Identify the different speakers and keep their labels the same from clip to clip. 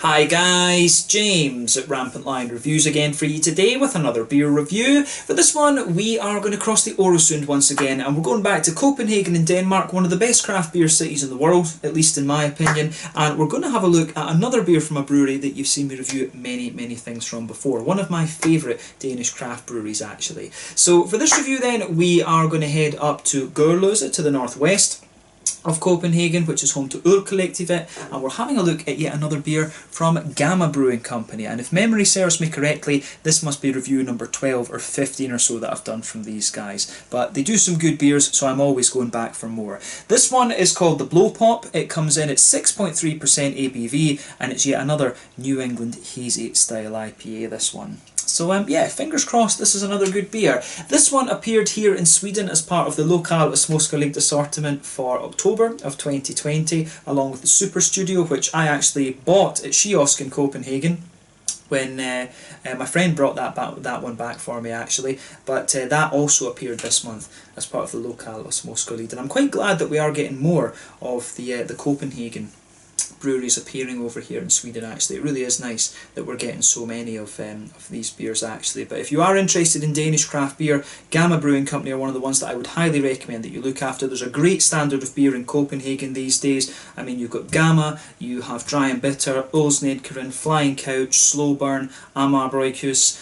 Speaker 1: Hi guys, James at Rampant Lion Reviews again for you today with another beer review. For this one we are going to cross the Øresund once again, and we're going back to Copenhagen in Denmark, one of the best craft beer cities in the world, at least in my opinion, and we're going to have a look at another beer from a brewery that you've seen me review many things from before. One of my favourite Danish craft breweries actually. So for this review then we are going to head up to Gørløse to the northwest of Copenhagen, which is home to Ølkollektivet, and we're having a look at yet another beer from Gamma Brewing Company, and if memory serves me correctly, this must be review number 12 or 15 or so that I've done from these guys, but they do some good beers, so I'm always going back for more. This one is called the Blow Pop. It comes in at 6.3% ABV, and it's yet another New England hazy style IPA, this one. So yeah, fingers crossed this is another good beer. This one appeared here in Sweden as part of the Lokal Småskaligt assortment for October of 2020, along with the Super Studio, which I actually bought at Kiosk in Copenhagen when my friend brought that one back for me actually, but that also appeared this month as part of the Lokal Småskaligt, and I'm quite glad that we are getting more of the Copenhagen breweries appearing over here in Sweden actually. It really is nice that we're getting so many of these beers actually. But if you are interested in Danish craft beer, Gamma Brewing Company are one of the ones that I would highly recommend that you look after. There's a great standard of beer in Copenhagen these days. I mean, you've got Gamma, you have Dry and Bitter, Olsnedkeren, Flying Couch, Slow Burn, Amarbroikus.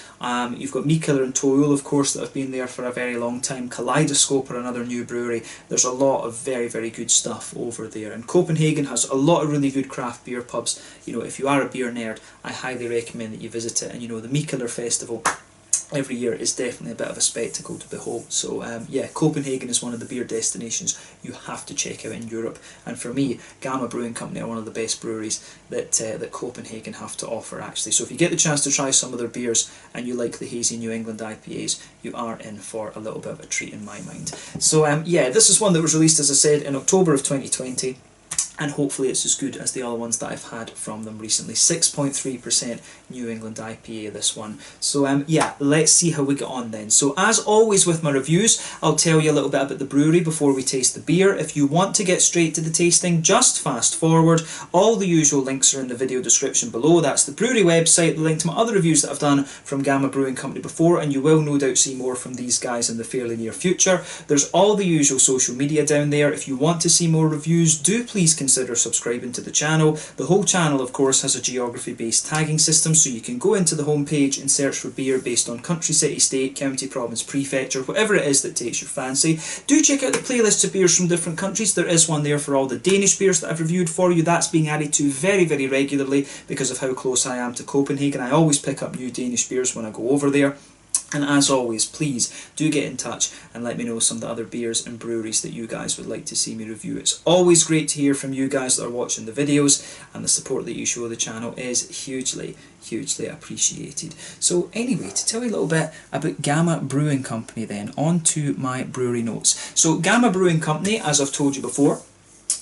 Speaker 1: You've got Mikkeller and Toul, of course, that have been there for a very long time. Kaleidoscope are another new brewery. There's a lot of very good stuff over there, and Copenhagen has a lot of really good craft beer pubs. You know, if you are a beer nerd, I highly recommend that you visit it. And you know, the Mikkeller Festival every year is definitely a bit of a spectacle to behold. So yeah, Copenhagen is one of the beer destinations you have to check out in Europe, and for me, Gamma Brewing Company are one of the best breweries that Copenhagen have to offer actually. So if you get the chance to try some of their beers and you like the hazy New England IPAs, you are in for a little bit of a treat in my mind. So yeah, this is one that was released, as I said, in October of 2020. And hopefully it's as good as the other ones that I've had from them recently. 6.3% New England IPA, this one. So yeah, let's see how we get on then. So as always with my reviews, I'll tell you a little bit about the brewery before we taste the beer. If you want to get straight to the tasting, just fast forward. All the usual links are in the video description below. That's the brewery website, the link to my other reviews that I've done from Gamma Brewing Company before, and you will no doubt see more from these guys in the fairly near future. There's all the usual social media down there. If you want to see more reviews, do please consider subscribing to the channel. The whole channel, of course, has a geography-based tagging system, so you can go into the home page and search for beer based on country, city, state, county, province, prefecture, whatever it is that takes your fancy. Do check out the playlists of beers from different countries. There is one there for all the Danish beers that I've reviewed for you. That's being added to very regularly because of how close I am to Copenhagen. I always pick up new Danish beers when I go over there. And as always, please do get in touch and let me know some of the other beers and breweries that you guys would like to see me review. It's always great to hear from you guys that are watching the videos, and the support that you show the channel is hugely appreciated. So anyway, to tell you a little bit about Gamma Brewing Company then, on to my brewery notes. So Gamma Brewing Company, as I've told you before,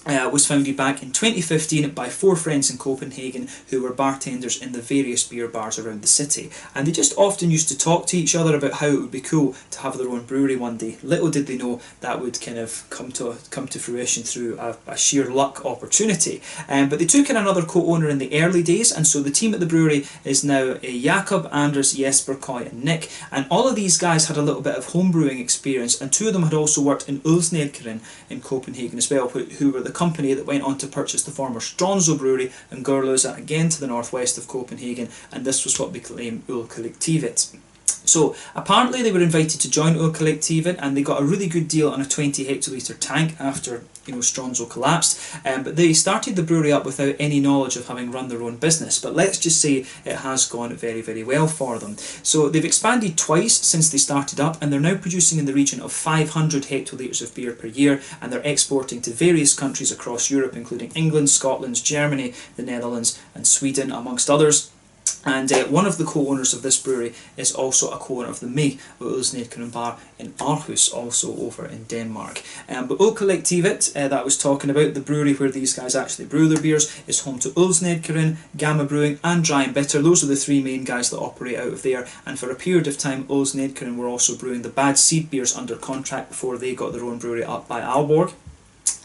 Speaker 1: was founded back in 2015 by 4 friends in Copenhagen who were bartenders in the various beer bars around the city, and they just often used to talk to each other about how it would be cool to have their own brewery one day. Little did they know that would kind of come to fruition through a sheer luck opportunity. But they took in another co-owner in the early days, and so the team at the brewery is now Jakob, Anders, Jesper, Koy and Nick, and all of these guys had a little bit of home brewing experience, and 2 of them had also worked in Olsnedkeren in Copenhagen as well, who were the company that went on to purchase the former Stronzo brewery in Gørløse, again to the northwest of Copenhagen, and this was what became Ølkollektivet. So apparently they were invited to join Ølkollektivet, and they got a really good deal on a 20 hectolitre tank after, you know, Stronzo collapsed, but they started the brewery up without any knowledge of having run their own business, but let's just say it has gone very well for them. So they've expanded twice since they started up, and they're now producing in the region of 500 hectolitres of beer per year, and they're exporting to various countries across Europe, including England, Scotland, Germany, the Netherlands and Sweden, amongst others. And one of the co-owners of this brewery is also a co-owner of the May Olsnedkeren bar in Aarhus, also over in Denmark. But Ølkollektivet, that I was talking about, the brewery where these guys actually brew their beers, is home to Olsnedkeren, Gamma Brewing and Dry and Bitter. Those are the 3 main guys that operate out of there, and for a period of time Olsnedkeren were also brewing the Bad Seed beers under contract before they got their own brewery up by Aalborg.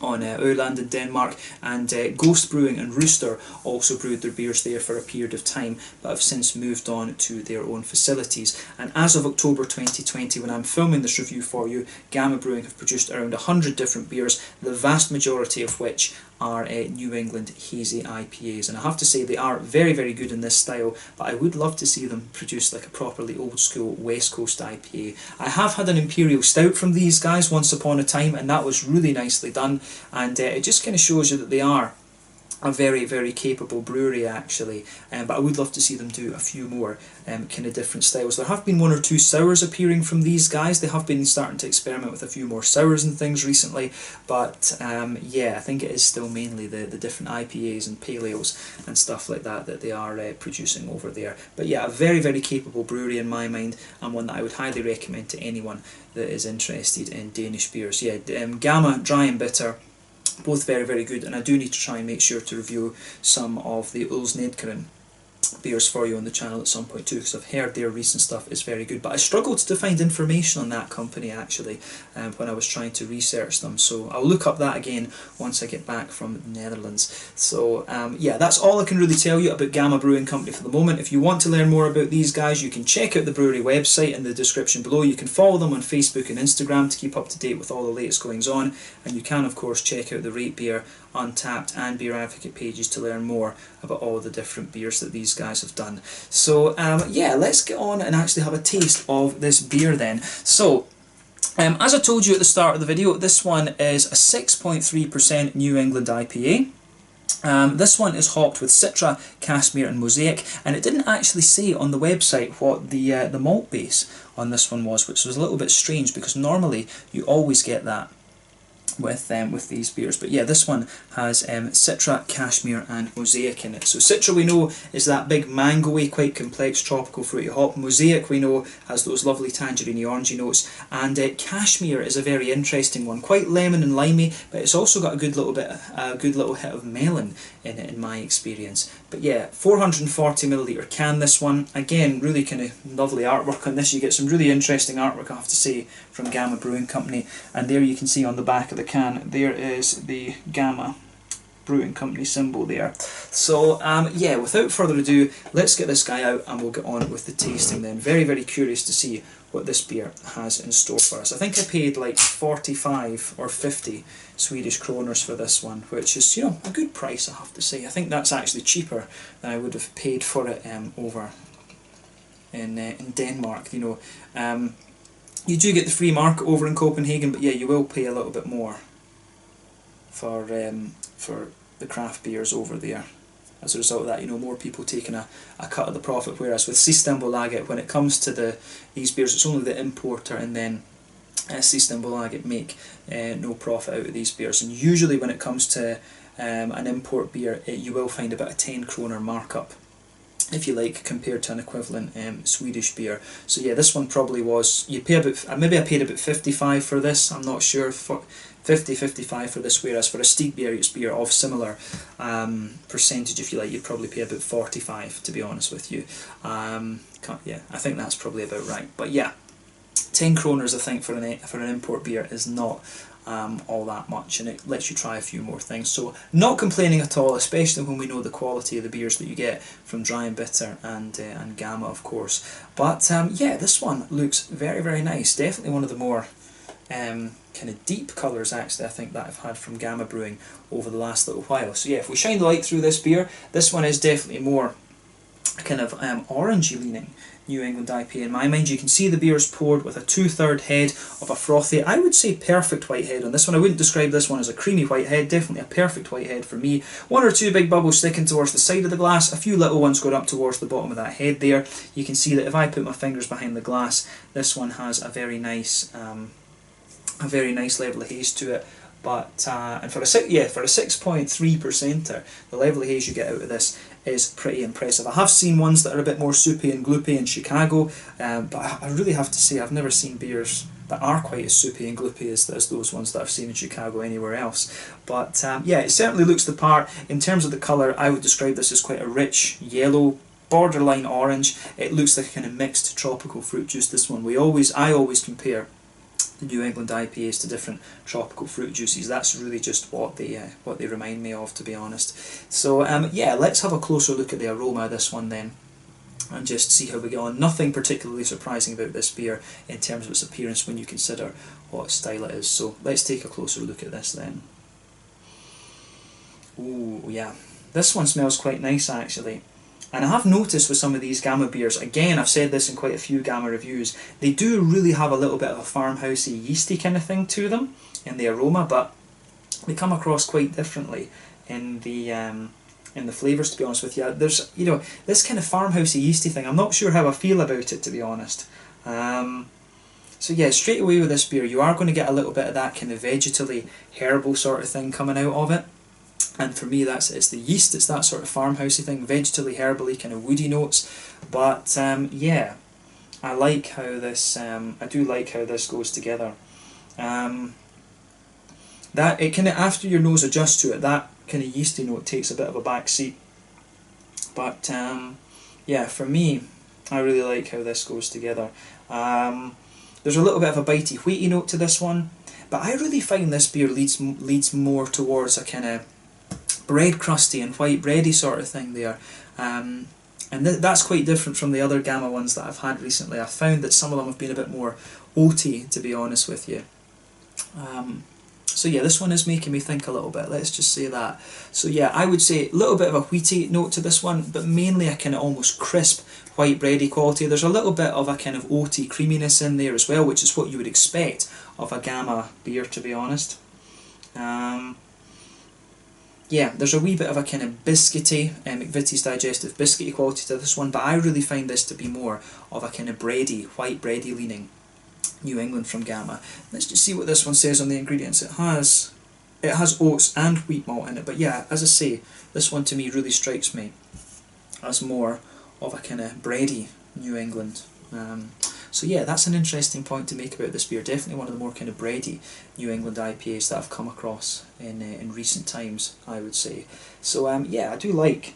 Speaker 1: on Öland in Denmark, and Ghost Brewing and Rooster also brewed their beers there for a period of time, but have since moved on to their own facilities. And as of October 2020, when I'm filming this review for you, Gamma Brewing have produced around 100 different beers, the vast majority of which are New England hazy IPAs. And I have to say they are very, very good in this style, but I would love to see them produce like a properly old school West Coast IPA. I have had an Imperial Stout from these guys once upon a time, and that was really nicely done, and it just kind of shows you that they are a very, very capable brewery actually, but I would love to see them do a few more kind of different styles. There have been one or two sours appearing from these guys. They have been starting to experiment with a few more sours and things recently, but yeah, I think it is still mainly the different IPAs and pale ales and stuff like that that they are producing over there. But yeah, a very, very capable brewery in my mind, and one that I would highly recommend to anyone that is interested in Danish beers. Yeah, Gamma, dry and bitter, both very, very good, and I do need to try and make sure to review some of the Ulls Nedkeren beers for you on the channel at some point too, because I've heard their recent stuff is very good, but I struggled to find information on that company actually when I was trying to research them, so I'll look up that again once I get back from the Netherlands. So yeah, that's all I can really tell you about Gamma Brewing Company for the moment. If you want to learn more about these guys, you can check out the brewery website in the description below. You can follow them on Facebook and Instagram to keep up to date with all the latest goings on, and you can of course check out the Rate Beer, Untappd and Beer Advocate pages to learn more about all the different beers that these guys have done. So yeah, let's get on and actually have a taste of this beer then. So as I told you at the start of the video, this one is a 6.3% New England IPA. This one is hopped with Citra, Cashmere and Mosaic, and it didn't actually say on the website what the malt base on this one was, which was a little bit strange because normally you always get that with these beers. But yeah, this one has Citra, Cashmere and Mosaic in it. So Citra we know is that big mango-y, quite complex tropical fruity hop. Mosaic we know has those lovely tangerine orangey notes, and Cashmere is a very interesting one, quite lemon and limey, but it's also got a good little hit of melon in it in my experience. But yeah, 440ml can this one. Again, really kind of lovely artwork on this. You get some really interesting artwork, I have to say, from Gamma Brewing Company, and there you can see on the back of the can there is the Gamma Brewing Company symbol there. So yeah, without further ado, let's get this guy out and we'll get on with the tasting then. Very, very curious to see what this beer has in store for us. I think I paid like 45 or 50 Swedish kroners for this one, which is, you know, a good price, I have to say. I think that's actually cheaper than I would have paid for it over in Denmark, you know. You do get the free market over in Copenhagen, but yeah, you will pay a little bit more for the craft beers over there. As a result of that, you know, more people taking a cut of the profit, whereas with Systembolaget, when it comes to these beers, it's only the importer and then Systembolaget make no profit out of these beers. And usually when it comes to an import beer, you will find about a 10 kroner markup, if you like, compared to an equivalent Swedish beer. So yeah, this one probably was, you pay about, maybe I paid about 55 for this, I'm not sure, 50-55 for this, whereas for a Stigbergets beer of similar percentage, if you like, you'd probably pay about 45, to be honest with you. Yeah, I think that's probably about right. But yeah, 10 kroners I think for an import beer is not all that much, and it lets you try a few more things. So not complaining at all, especially when we know the quality of the beers that you get from Dry and Bitter and Gamma, of course. But yeah, this one looks very, very nice. Definitely one of the more kind of deep colours, actually, I think, that I've had from Gamma Brewing over the last little while. So yeah, if we shine the light through this beer, this one is definitely more kind of orangey leaning New England IPA in my mind. You can see the beer is poured with a 2/3 head of a frothy, I would say perfect white head on this one. I wouldn't describe this one as a creamy white head, definitely a perfect white head for me. One or two big bubbles sticking towards the side of the glass, a few little ones going up towards the bottom of that head there. You can see that if I put my fingers behind the glass, this one has a very nice level of haze to it. But and for a 6.3%er, the level of haze you get out of this is pretty impressive. I have seen ones that are a bit more soupy and gloopy in Chicago, but I really have to say I've never seen beers that are quite as soupy and gloopy as those ones that I've seen in Chicago anywhere else. But yeah, it certainly looks the part. In terms of the colour, I would describe this as quite a rich yellow, borderline orange. It looks like a kind of mixed tropical fruit juice, this one. I always compare the New England IPAs to different tropical fruit juices. That's really just what they remind me of, to be honest. So yeah, let's have a closer look at the aroma of this one then, and just see how we get on. Nothing particularly surprising about this beer in terms of its appearance when you consider what style it is. So let's take a closer look at this then. Ooh, yeah. This one smells quite nice actually. And I have noticed with some of these Gamma beers, again I've said this in quite a few Gamma reviews, they do really have a little bit of a farmhousey, yeasty kind of thing to them in the aroma, but they come across quite differently in the flavours, to be honest with you. There's, you know, this kind of farmhousey, yeasty thing, I'm not sure how I feel about it, to be honest. So yeah, straight away with this beer you are going to get a little bit of that kind of vegetally, herbal sort of thing coming out of it. And for me, it's the yeast, it's that sort of farmhousey thing, vegetally, herbally, kind of woody notes. But yeah, I like how this, I do like how this goes together. That it kind of, after your nose adjusts to it, that kind of yeasty note takes a bit of a back seat. But yeah, for me, I really like how this goes together. There's a little bit of a bitey, wheaty note to this one, but I really find this beer leads more towards a kind of bread crusty and white bready sort of thing there, and that's quite different from the other Gamma ones that I've had recently. I've found that some of them have been a bit more oaty, to be honest with you. So yeah, this one is making me think a little bit, let's just say that. So yeah, I would say a little bit of a wheaty note to this one, but mainly a kind of almost crisp white bready quality. There's a little bit of a kind of oaty creaminess in there as well, which is what you would expect of a Gamma beer, to be honest. Yeah, there's a wee bit of a kind of biscuity, McVitie's Digestive biscuity quality to this one, but I really find this to be more of a kind of bready, white bready leaning New England from Gamma. Let's just see what this one says on the ingredients. It has oats and wheat malt in it, but yeah, as I say, this one to me really strikes me as more of a kind of bready New England. So yeah, that's an interesting point to make about this beer. Definitely one of the more kind of bready New England IPAs that I've come across in recent times, I would say. So yeah, I do like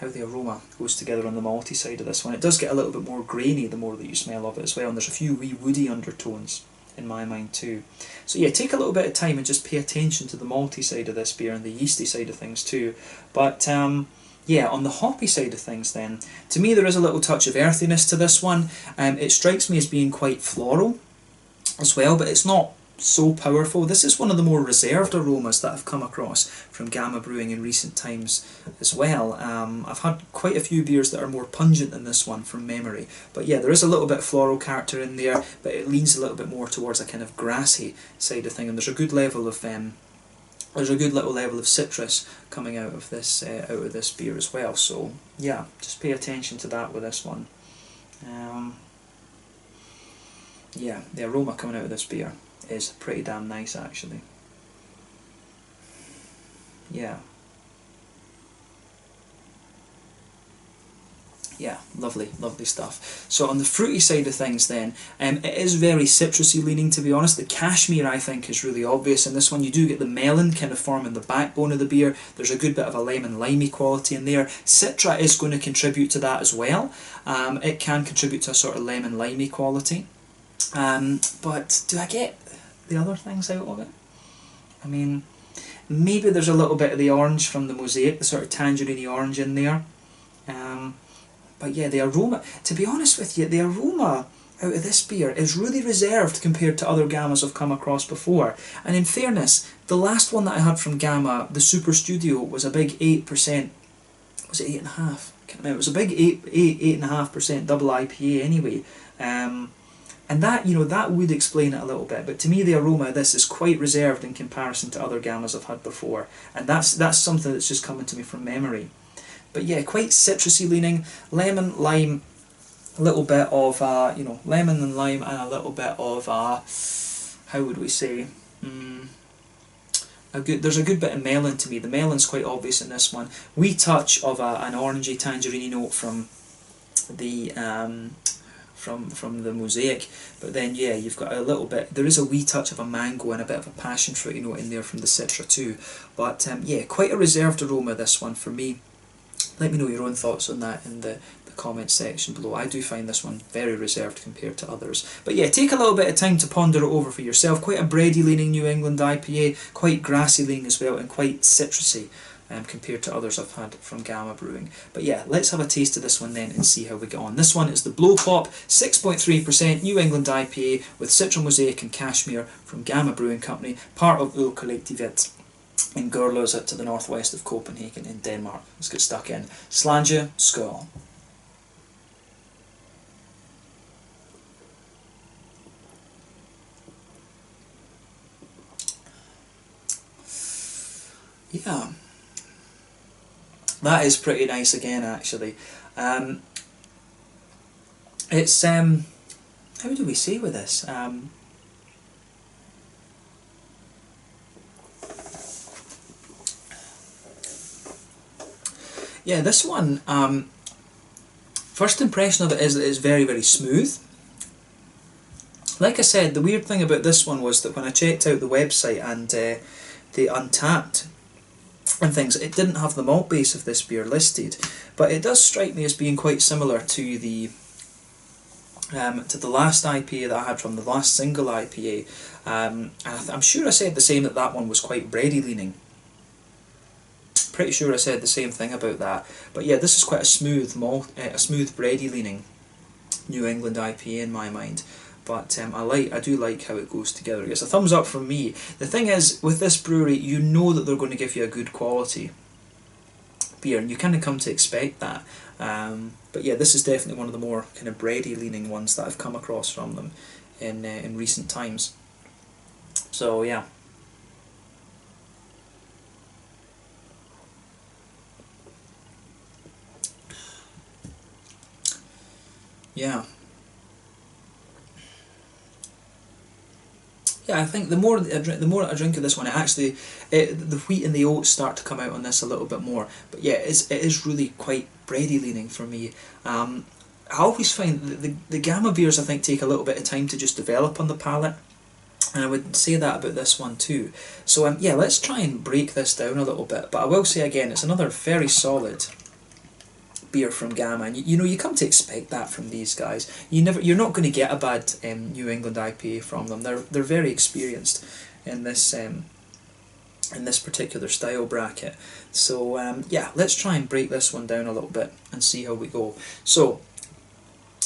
Speaker 1: how the aroma goes together on the malty side of this one. It does get a little bit more grainy the more that you smell of it as well, and there's a few wee woody undertones in my mind too. So yeah, take a little bit of time and just pay attention to the malty side of this beer and the yeasty side of things too. But yeah, on the hoppy side of things then, to me there is a little touch of earthiness to this one. It strikes me as being quite floral as well, but it's not so powerful. This is one of the more reserved aromas that I've come across from Gamma Brewing in recent times as well. I've had quite a few beers that are more pungent than this one from memory, but yeah, there is a little bit of floral character in there, but it leans a little bit more towards a kind of grassy side of thing, and there's a good level of there's a good little level of citrus coming out of this beer as well. So yeah, just pay attention to that with this one. Yeah, the aroma coming out of this beer is pretty damn nice actually. Yeah. Yeah, lovely, lovely stuff. So on the fruity side of things then, it is very citrusy leaning, to be honest. The cashmere I think is really obvious in this one. You do get the melon kind of forming the backbone of the beer. There's a good bit of a lemon limey quality in there. Citra is going to contribute to that as well. It can contribute to a sort of lemon limey quality. But do I get the other things out of it? I mean, maybe there's a little bit of the orange from the Mosaic, the sort of tangerine orange in there. But yeah, the aroma, to be honest with you, the aroma out of this beer is really reserved compared to other Gammas I've come across before. And in fairness, the last one that I had from Gamma, the Super Studio, was a big 8%, was it 8.5%? I can't remember, it was a big 8.5% double IPA anyway. And that, you know, that would explain it a little bit, but to me the aroma of this is quite reserved in comparison to other Gammas I've had before, and that's something that's just coming to me from memory. But yeah, quite citrusy leaning, lemon, lime, a little bit of, you know, lemon and lime, and a little bit of, how would we say, there's a good bit of melon to me. The melon's quite obvious in this one. Wee touch of an orangey tangerine note from the from the Mosaic, but then yeah, you've got a little bit, there is a wee touch of a mango and a bit of a passion fruity note in there from the Citra too. But yeah, quite a reserved aroma this one for me. Let me know your own thoughts on that in the comments section below. I do find this one very reserved compared to others. But yeah, take a little bit of time to ponder it over for yourself. Quite a bready leaning New England IPA, quite grassy leaning as well, and quite citrusy compared to others I've had from Gamma Brewing. But yeah, let's have a taste of this one then and see how we get on. This one is the Blow Pop 6.3% New England IPA with Citron Mosaic and Cashmere from Gamma Brewing Company, part of Kollektivet in Gurløse to the northwest of Copenhagen in Denmark. Let's get stuck in. Slange, skål. Yeah, that is pretty nice again, actually. It's, how do we say with this? Yeah, this one, first impression of it is that it's very, very smooth. Like I said, the weird thing about this one was that when I checked out the website and the Untappd and things, it didn't have the malt base of this beer listed, but it does strike me as being quite similar to the last IPA that I had from the last single IPA. I'm sure I said the same, that one was quite bready leaning. Pretty sure I said the same thing about that. But yeah, this is quite a smooth malt, a smooth bready leaning New England IPA in my mind. But I do like how it goes together. It's a thumbs up from me. The thing is, with this brewery, you know that they're going to give you a good quality beer, and you kind of come to expect that. But yeah, this is definitely one of the more kind of bready leaning ones that I've come across from them in recent times. So yeah. Yeah. Yeah, I think the more I drink of this one, the wheat and the oats start to come out on this a little bit more. But yeah, it is really quite bready leaning for me. I always find the Gamma beers, I think, take a little bit of time to just develop on the palate, and I would say that about this one too. So yeah, let's try and break this down a little bit. But I will say again, it's another very solid beer from Gamma, and you know, you come to expect that from these guys. You're not going to get a bad New England IPA from them. They're very experienced in this particular style bracket. So yeah, let's try and break this one down a little bit and see how we go. So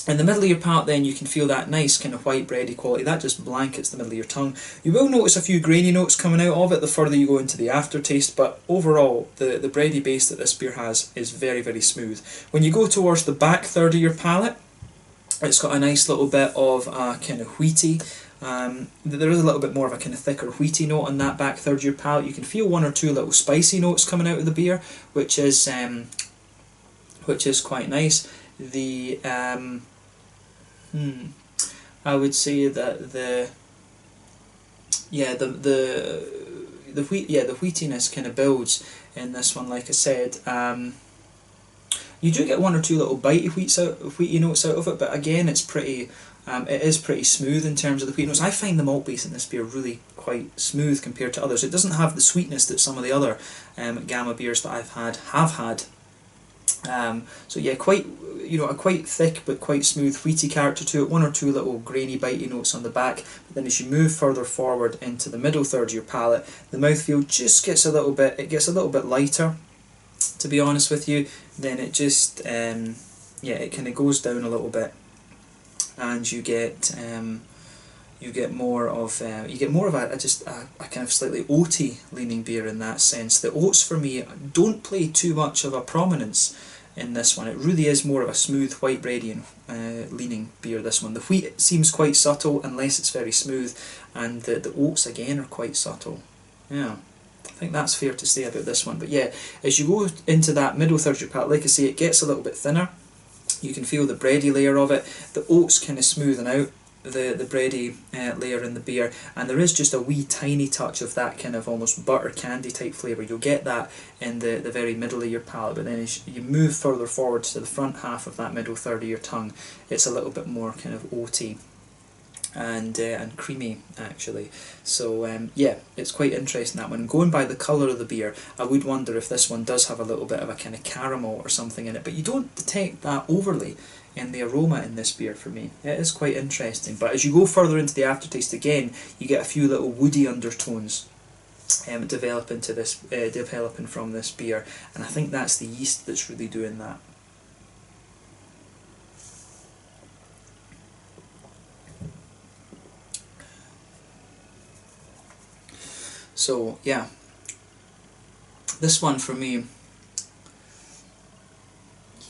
Speaker 1: in the middle of your palate then, you can feel that nice kind of white bready quality. That just blankets the middle of your tongue. You will notice a few grainy notes coming out of it the further you go into the aftertaste, but overall the bready base that this beer has is very, very smooth. When you go towards the back third of your palate, it's got a nice little bit of a kind of wheaty, there is a little bit more of a kind of thicker wheaty note on that back third of your palate. You can feel one or two little spicy notes coming out of the beer, which is quite nice. The I would say that the wheatiness kind of builds in this one. Like I said, you do get one or two little bitey wheaty notes out of it, but again, it is pretty smooth in terms of the wheat notes. I find the malt base in this beer really quite smooth compared to others. It doesn't have the sweetness that some of the other Gamma beers that I've had. So yeah, a quite thick but quite smooth wheaty character to it. One or two little grainy bitey notes on the back. But then as you move further forward into the middle third of your palate, the mouthfeel just gets a little bit lighter, to be honest with you. Then it just it kind of goes down a little bit, and you get more of a kind of slightly oaty leaning beer in that sense. The oats for me don't play too much of a prominence in this one. It really is more of a smooth white bready leaning beer, this one. The wheat seems quite subtle unless it's very smooth, and the oats again are quite subtle. Yeah, I think that's fair to say about this one. But yeah, as you go into that middle third of your palate, like I say, it gets a little bit thinner. You can feel the bready layer of it. The oats kind of smoothing out the bready layer in the beer, and there is just a wee tiny touch of that kind of almost butter candy type flavour. You'll get that in the very middle of your palate, but then as you move further forward to the front half of that middle third of your tongue, it's a little bit more kind of oaty and creamy actually. So yeah, it's quite interesting, that one. Going by the colour of the beer, I would wonder if this one does have a little bit of a kind of caramel or something in it, but you don't detect that overly in the aroma in this beer for me. It is quite interesting, but as you go further into the aftertaste again, you get a few little woody undertones developing from this beer, and I think that's the yeast that's really doing that. So yeah, this one for me,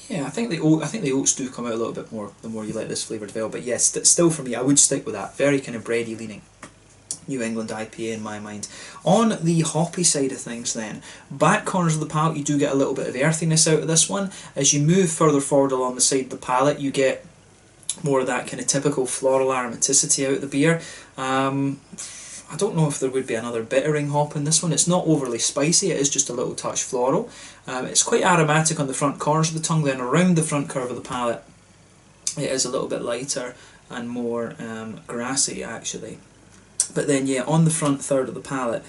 Speaker 1: yeah, I think the oats do come out a little bit more the more you let this flavour develop. But yes, still for me, I would stick with that. Very kind of bready leaning New England IPA in my mind. On the hoppy side of things then, back corners of the palate, you do get a little bit of earthiness out of this one. As you move further forward along the side of the palate, you get more of that kind of typical floral aromaticity out of the beer. I don't know if there would be another bittering hop in this one. It's not overly spicy, it is just a little touch floral. It's quite aromatic on the front corners of the tongue, then around the front curve of the palate it is a little bit lighter and more grassy actually. But then yeah, on the front third of the palate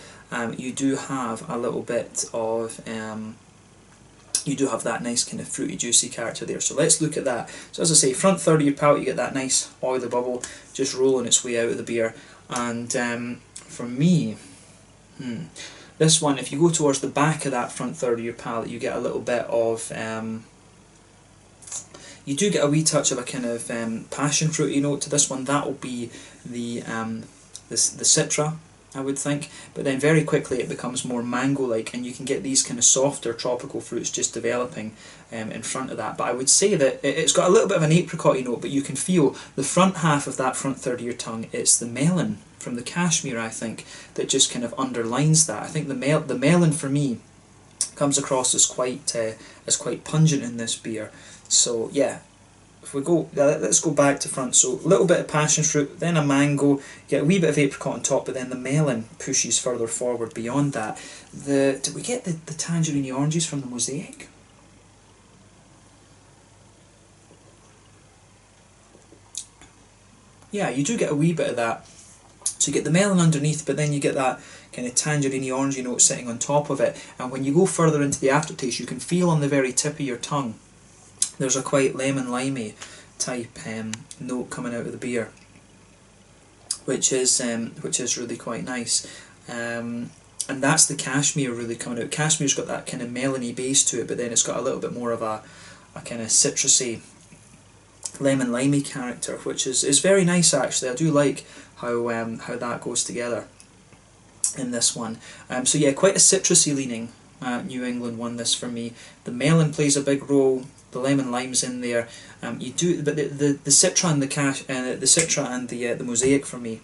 Speaker 1: you do have a little bit of you do have that nice kind of fruity juicy character there. So let's look at that. So as I say, front third of your palate you get that nice oily bubble just rolling its way out of the beer. And for me, this one, if you go towards the back of that front third of your palate, you get a little bit of you do get a wee touch of a kind of passion fruity note to this one. That will be the citra, I would think, but then very quickly it becomes more mango-like, and you can get these kind of softer tropical fruits just developing in front of that. But I would say that it's got a little bit of an apricot-y note, but you can feel the front half of that front third of your tongue. It's the melon from the Cashmere, I think, that just kind of underlines that. I think the melon for me comes across as quite pungent in this beer. So yeah, if we go, let's go back to front. So a little bit of passion fruit, then a mango, get a wee bit of apricot on top, but then the melon pushes further forward beyond that. Did we get the tangerine oranges from the mosaic? Yeah, you do get a wee bit of that. So you get the melon underneath, but then you get that kind of tangerine orangey note sitting on top of it. And when you go further into the aftertaste, you can feel on the very tip of your tongue there's a quite lemon limey type note coming out of the beer, which is really quite nice. And that's the Cashmere really coming out. Cashmere's got that kind of melony base to it, but then it's got a little bit more of a kind of citrusy lemon limey character, which is very nice actually. I do like how that goes together in this one. So yeah, quite a citrusy leaning New England one this for me. The melon plays a big role. The lemon lime's in there. But the citra and the citra and the mosaic for me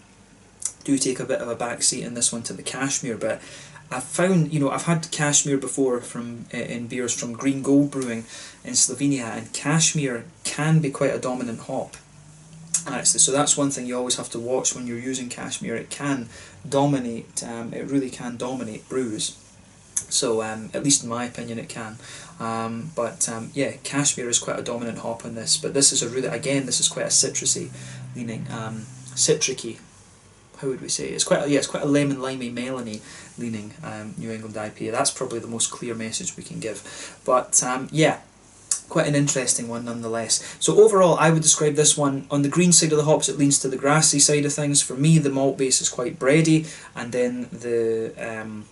Speaker 1: do take a bit of a backseat in this one to the Cashmere. But I've found, I've had Cashmere before from in beers from Green Gold Brewing in Slovenia, and Cashmere can be quite a dominant hop actually. So that's one thing you always have to watch when you're using Cashmere. It can dominate. It really can dominate brews. So at least in my opinion it can. Yeah, Cashmere is quite a dominant hop in this, but this is this is quite a citrusy leaning, citricy. How would we say? It's quite a lemon limey melony leaning New England IPA. That's probably the most clear message we can give. But yeah, quite an interesting one nonetheless. So overall, I would describe this one, on the green side of the hops, it leans to the grassy side of things. For me, the malt base is quite bready, and then the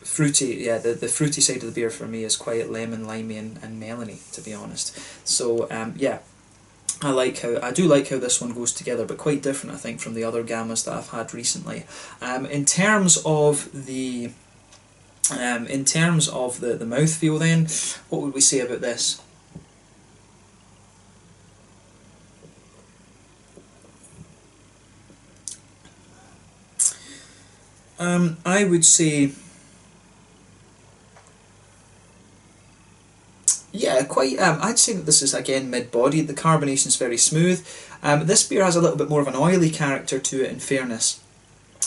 Speaker 1: fruity, the fruity side of the beer for me is quite lemon, limey, and melony, to be honest. So yeah, I do like how this one goes together, but quite different, I think, from the other gammas that I've had recently. In terms of the mouthfeel, then, what would we say about this? I would say, yeah, quite. I'd say that this is again mid-bodied. The carbonation is very smooth. This beer has a little bit more of an oily character to it, in fairness.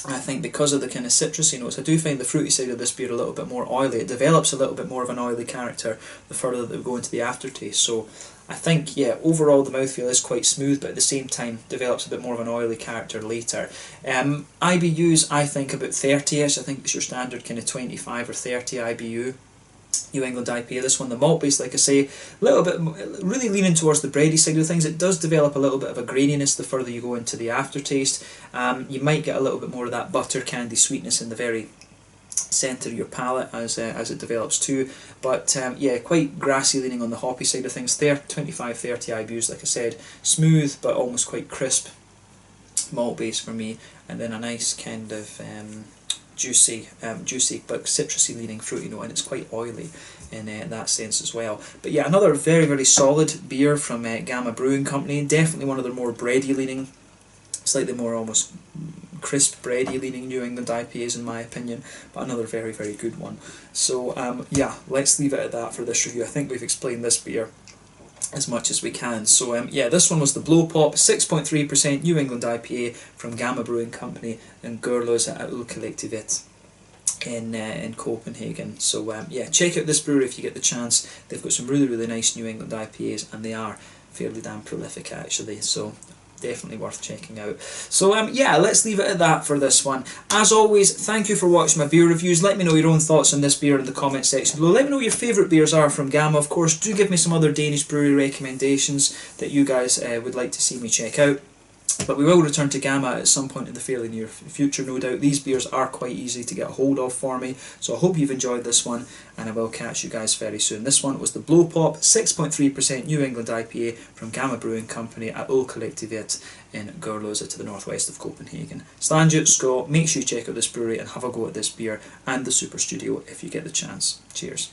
Speaker 1: I think because of the kind of citrusy notes, I do find the fruity side of this beer a little bit more oily. It develops a little bit more of an oily character the further that we go into the aftertaste. So I think, yeah, overall the mouthfeel is quite smooth, but at the same time develops a bit more of an oily character later. IBUs, I think about 30ish. I think it's your standard kind of 25 or 30 IBU. New England IPA. This one, the malt base, like I say, a little bit really leaning towards the bready side of things. It does develop a little bit of a graininess the further you go into the aftertaste. You might get a little bit more of that butter candy sweetness in the very centre of your palate as it develops too. But yeah, quite grassy leaning on the hoppy side of things. 25-30 IBUs, like I said, smooth but almost quite crisp malt base for me, and then a nice kind of juicy but citrusy leaning fruity note, and it's quite oily in that sense as well. But yeah, another very, very solid beer from Gamma Brewing Company. Definitely one of their more bready leaning, slightly more almost crisp bready leaning New England IPAs in my opinion, but another very, very good one. So yeah, let's leave it at that for this review. I think we've explained this beer as much as we can. So yeah, this one was the Blow Pop 6.3% New England IPA from Gamma Brewing Company and Gurlos at Ulkolektivet in Copenhagen. So yeah, check out this brewery if you get the chance. They've got some really, really nice New England IPAs, and they are fairly damn prolific actually, so definitely worth checking out. So yeah, let's leave it at that for this one. As always, thank you for watching my beer reviews. Let me know your own thoughts on this beer in the comment section below. Let me know what your favourite beers are from Gamma. Of course, do give me some other Danish brewery recommendations that you guys would like to see me check out. But we will return to Gamma at some point in the fairly near future, no doubt. These beers are quite easy to get a hold of for me, so I hope you've enjoyed this one, and I will catch you guys very soon. This one was the Blow Pop 6.3% New England IPA from Gamma Brewing Company at Ulkolektivet in Gurløse to the northwest of Copenhagen. Slange, Skål, make sure you check out this brewery and have a go at this beer and the Super Studio if you get the chance. Cheers.